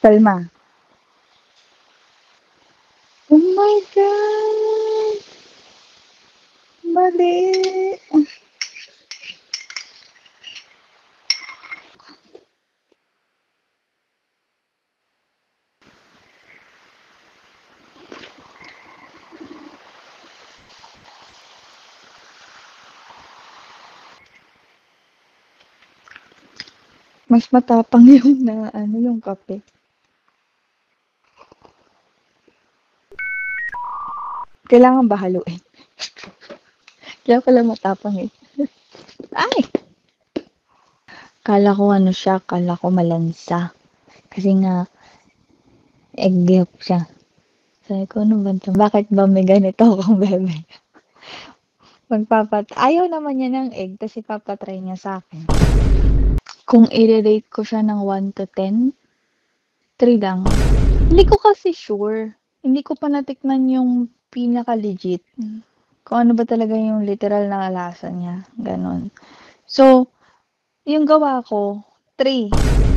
Salma. Oh my God! Mali! Mas matapang yung na ano yung kape. Kailangan ba haluin? Kaya pala matapang eh. Ay! Kala ko ano siya, kala ko malansa. Kasi nga, egg yolk siya. Sabi ko, ano ba ito? Bakit ba may ganito akong bebe? Ayaw naman niya ng egg, tapos ipapatry niya sa akin. Kung i-rate ko siya ng 1 to 10, 3 lang. Hindi ko kasi sure. Hindi ko pa natikman yung pinaka-legit. Kung ano ba talaga yung literal na lasa niya. Ganon. So, yung gawa ko, 3.